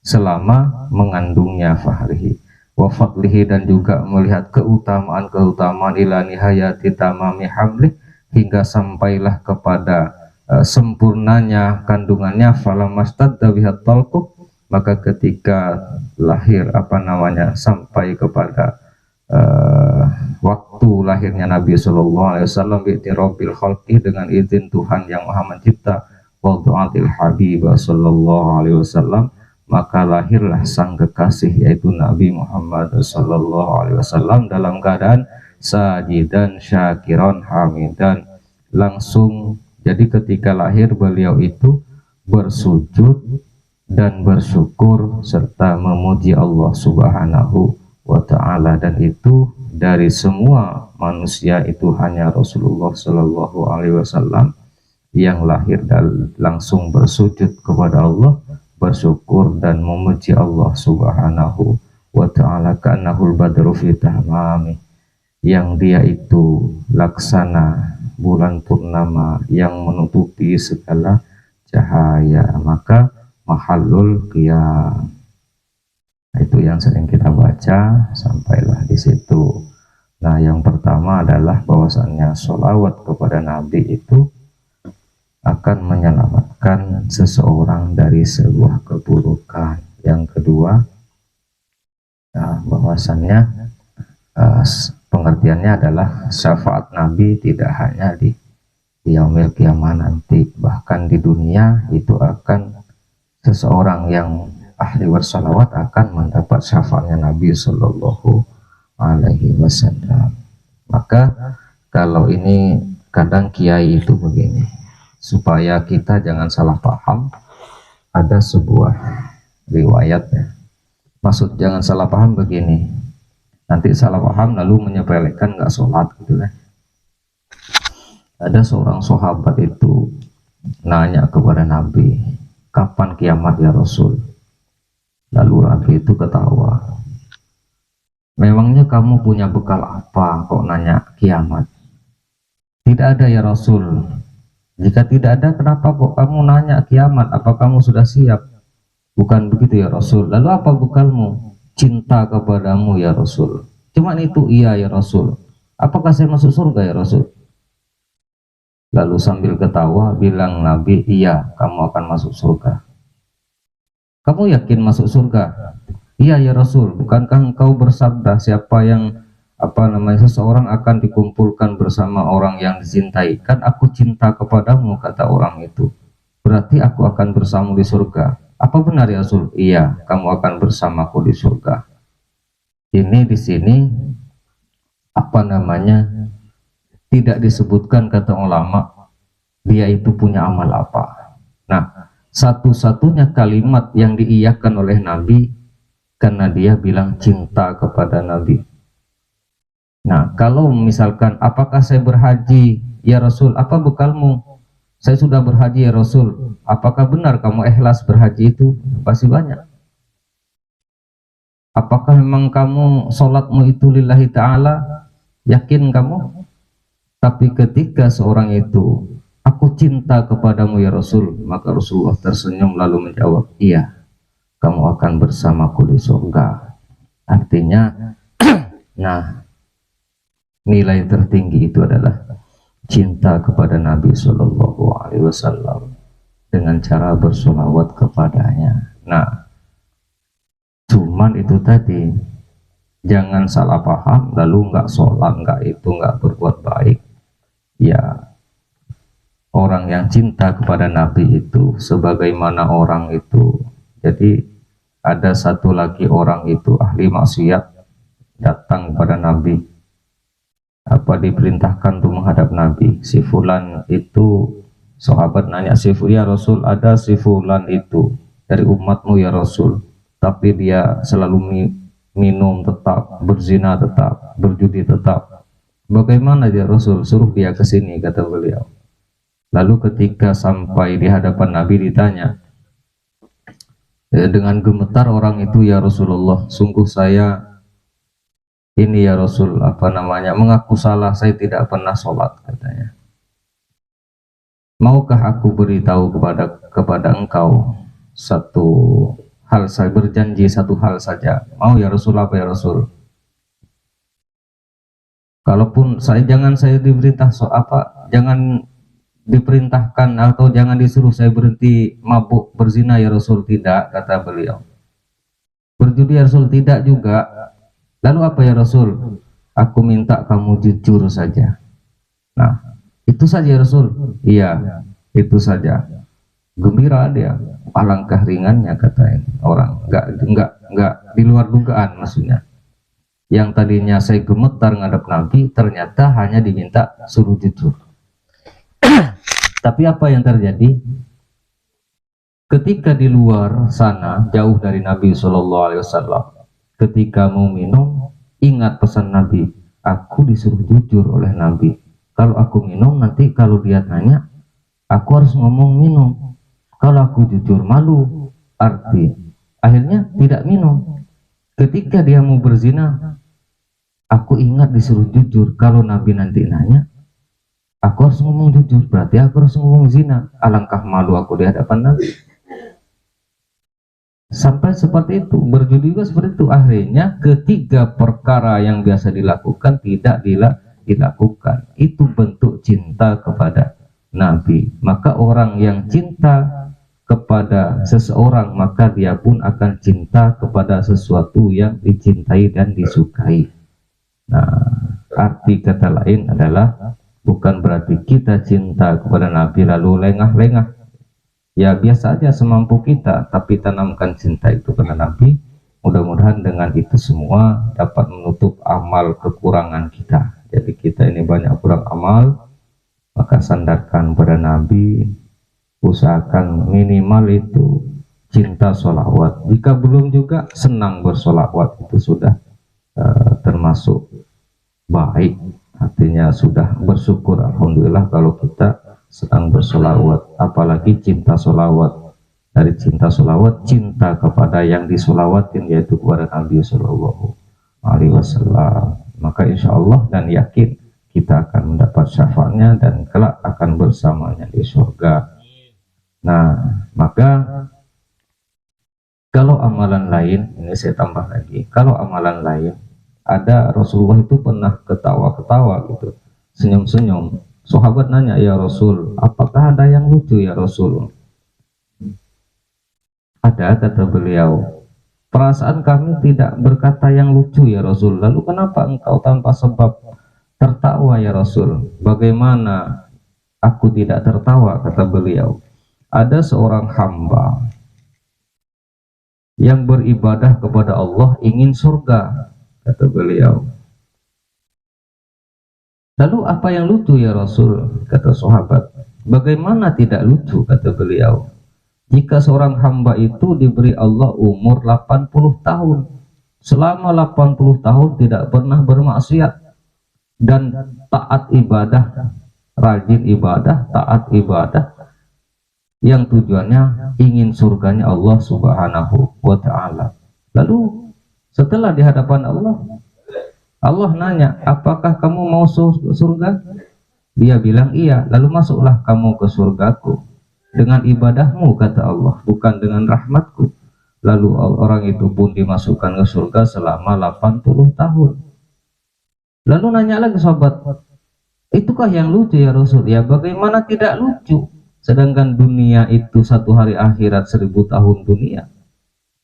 selama mengandungnya, fahrihi wa fadlihi, dan juga melihat keutamaan-keutamaan ila nihayati tamami hamlih, hingga sampailah kepada sempurnanya kandungannya. Falamastadda bihat talquh, maka ketika lahir sampai kepada waktu lahirnya Nabi Shallallahu Alaihi Wasallam, bi'tirobil khalqi, dengan izin Tuhan yang Maha Mencipta, wa du'atil Habib Shallallahu Alaihi Wasallam, maka lahirlah sang kekasih, yaitu Nabi Muhammad Shallallahu Alaihi Wasallam, dalam keadaan sajidan syakiron hamidan, langsung. Jadi ketika lahir beliau itu bersujud dan bersyukur serta memuji Allah Subhanahu wa ta'ala, dan itu dari semua manusia itu hanya Rasulullah Shallallahu Alaihi Wasallam yang lahir dan langsung bersujud kepada Allah, bersyukur dan memuji Allah Subhanahu wa ta'ala, ka'annahul badru fi tahmami, yang dia itu laksana bulan purnama yang menutupi segala cahaya. Maka mahallul qiyam, itu yang sering kita baca, sampailah di situ. Nah, yang pertama adalah bahwasannya sholawat kepada Nabi itu akan menyelamatkan seseorang dari sebuah keburukan. Yang kedua, bahwasannya pengertiannya adalah syafaat Nabi tidak hanya di yaumil qiyamah nanti, bahkan di dunia itu akan seseorang yang ahli bersalawat akan mendapat syafaatnya Nabi Shallallahu Alaihi Wasallam. Maka kalau ini kadang kiai itu begini, supaya kita jangan salah paham, ada sebuah riwayatnya. Maksud jangan salah paham begini, nanti salah paham lalu menyepelekan nggak sholat gitu kan. Ada seorang sahabat itu nanya kepada Nabi, kapan kiamat ya Rasul? Lalu Nabi itu ketawa. Memangnya kamu punya bekal apa kok nanya kiamat? Tidak ada ya Rasul. Jika tidak ada, kenapa kok kamu nanya kiamat? Apa kamu sudah siap? Bukan begitu ya Rasul. Lalu apa bekalmu? Cinta kepadamu ya Rasul. Cuman itu, iya ya Rasul. Apakah saya masuk surga ya Rasul? Lalu sambil ketawa bilang Nabi, iya, kamu akan masuk surga. kamu yakin masuk surga? Iya ya Rasul, bukankah engkau bersabda siapa yang seseorang akan dikumpulkan bersama orang yang dicintai? Kan aku cinta kepadamu, kata orang itu. Berarti aku akan bersamamu di surga. Apa benar ya Rasul? Iya, kamu akan bersamaku di surga. Ini di sini tidak disebutkan, kata ulama, dia itu punya amal apa. Nah, satu-satunya kalimat yang diiyakan oleh Nabi karena dia bilang cinta kepada Nabi. Nah, kalau misalkan apakah saya berhaji ya Rasul, apa bekalmu? Saya sudah berhaji ya Rasul. Apakah benar kamu ikhlas berhaji itu? Pasti banyak. Apakah memang kamu sholatmu itu lillahi ta'ala? Yakin kamu? Tapi ketika seorang itu, aku cinta kepadamu ya Rasul, maka Rasulullah tersenyum lalu menjawab, iya, kamu akan bersamaku di surga. Artinya, nah, nilai tertinggi itu adalah cinta kepada Nabi Shallallahu Alaihi Wasallam dengan cara bersolawat kepadanya. Nah, cuman itu tadi, jangan salah paham lalu nggak sholat, nggak berbuat baik. Ya, orang yang cinta kepada Nabi itu sebagaimana orang itu. Jadi ada satu lagi orang itu ahli maksiat datang kepada Nabi, diperintahkan untuk menghadap Nabi. Si fulan itu, sahabat nanya, ya Rasul, ada si fulan itu dari umatmu ya Rasul, tapi dia selalu minum tetap, berzina tetap, berjudi tetap. Bagaimana dia Rasul? Suruh dia ke sini, kata beliau. Lalu ketika sampai di hadapan Nabi ditanya, dengan gemetar orang itu, ya Rasulullah, sungguh saya ini ya Rasul, mengaku salah, saya tidak pernah sholat, katanya. Maukah aku beritahu kepada engkau satu hal, saya berjanji satu hal saja. Mau ya Rasul, apa ya Rasul? Kalaupun jangan saya diperintah jangan diperintahkan atau jangan disuruh saya berhenti mabuk berzina ya Rasul, tidak, kata beliau. Berjudi ya Rasul, tidak juga. Lalu apa ya Rasul? Aku minta kamu jujur saja. Nah, itu saja ya Rasul. Iya, itu saja. Gembira dia, alangkah ringannya, kata ini orang. Enggak di luar dugaan maksudnya. Yang tadinya saya gemetar ngadap Nabi, ternyata hanya diminta suruh jujur. Tapi apa yang terjadi? Ketika di luar sana, jauh dari Nabi Shallallahu Alaihi Wasallam, ketika mau minum, ingat pesan Nabi, aku disuruh jujur oleh Nabi. Kalau aku minum, nanti kalau dia tanya, aku harus ngomong minum. Kalau aku jujur, malu. Akhirnya tidak minum. Ketika dia mau berzina, aku ingat disuruh jujur. Kalau Nabi nanti nanya, aku harus ngomong jujur, berarti aku harus ngomong zina. Alangkah malu aku di hadapan Nabi. Sampai seperti itu, berjudi juga seperti itu. Akhirnya ketiga perkara yang biasa dilakukan tidak dilakukan. Itu bentuk cinta kepada Nabi. Maka orang yang cinta kepada seseorang, maka dia pun akan cinta kepada sesuatu yang dicintai dan disukai. Nah, arti kata lain adalah bukan berarti kita cinta kepada Nabi lalu lengah-lengah. Ya biasa aja semampu kita, tapi tanamkan cinta itu kepada Nabi. Mudah-mudahan dengan itu semua dapat menutup amal kekurangan kita. Jadi kita ini banyak kurang amal, maka sandarkan pada Nabi, usahakan minimal itu cinta sholawat. Jika belum juga senang bersolawat, itu sudah termasuk baik. Artinya sudah bersyukur, alhamdulillah kalau kita sedang bersolawat, apalagi cinta solawat. Dari cinta solawat, cinta kepada yang disolawatin, yaitu kepada Nabi Shallallahu Alaihi Wasallam. Maka insya Allah dan yakin kita akan mendapat syafaatnya dan kelak akan bersamanya di surga. Nah, maka kalau amalan lain, ini saya tambah lagi, kalau amalan lain, ada Rasulullah itu pernah ketawa-ketawa gitu, senyum-senyum. Sahabat nanya, ya Rasul, apakah ada yang lucu ya Rasul? Ada, kata beliau, perasaan kami tidak berkata yang lucu ya Rasul. Lalu kenapa engkau tanpa sebab tertawa ya Rasul? Bagaimana aku tidak tertawa, kata beliau. Ada seorang hamba yang beribadah kepada Allah ingin surga, kata beliau. Lalu apa yang lucu ya Rasul, kata sahabat. Bagaimana tidak lucu, kata beliau, jika seorang hamba itu diberi Allah umur 80 tahun, selama 80 tahun tidak pernah bermaksiat dan taat ibadah, rajin ibadah, taat ibadah, yang tujuannya ingin surganya Allah Subhanahu wa ta'ala. Lalu setelah di hadapan Allah, Allah nanya, apakah kamu mau surga? Dia bilang iya. Lalu masuklah kamu ke surgaku dengan ibadahmu, kata Allah, bukan dengan rahmatku. Lalu orang itu pun dimasukkan ke surga selama 80 tahun. Lalu nanya lagi sahabat, itukah yang lucu ya Rasul? Ya, bagaimana tidak lucu? Sedangkan dunia itu satu hari akhirat 1000 tahun dunia.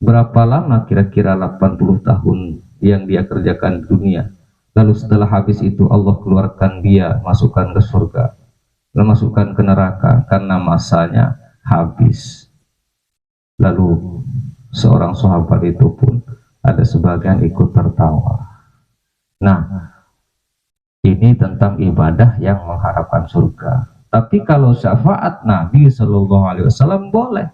Berapa lama kira-kira 80 tahun yang dia kerjakan di dunia? Lalu setelah habis itu Allah keluarkan dia, masukkan ke surga, memasukkan ke neraka karena masanya habis. Lalu seorang sahabat itu pun ada sebagian ikut tertawa. Nah, ini tentang ibadah yang mengharapkan surga. Tapi kalau syafaat Nabi Shallallahu Alaihi Wasallam boleh.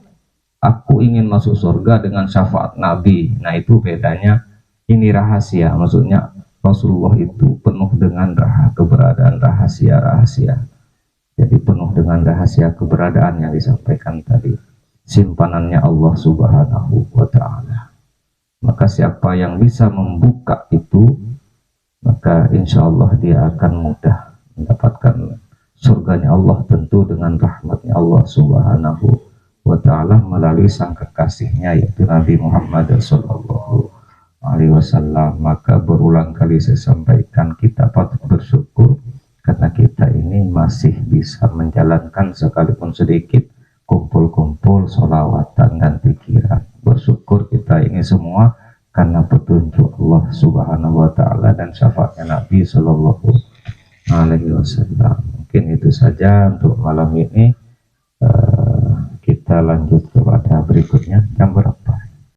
Aku ingin masuk surga dengan syafaat Nabi. Nah, itu bedanya. Ini rahasia, maksudnya Rasulullah itu penuh dengan keberadaan rahasia-rahasia. Jadi penuh dengan rahasia keberadaan yang disampaikan tadi, simpanannya Allah Subhanahu wa ta'ala. Maka siapa yang bisa membuka itu, maka insya Allah dia akan mudah mendapatkan surganya Allah, tentu dengan rahmatnya Allah Subhanahu wa ta'ala melalui sang kekasihnya, yaitu Nabi Muhammad Sallallahu Alaihi Wasallam. Maka berulang kali saya sampaikan, kita patut bersyukur karena kita ini masih bisa menjalankan sekalipun sedikit kumpul-kumpul sholawatan dan pikiran. Bersyukur kita ini semua karena petunjuk Allah Subhanahu wa ta'ala dan syafaatnya Nabi Sallallahu Alaihi Wasallam. Mungkin itu saja untuk malam ini. Kita lanjut kepada berikutnya. Jam berapa?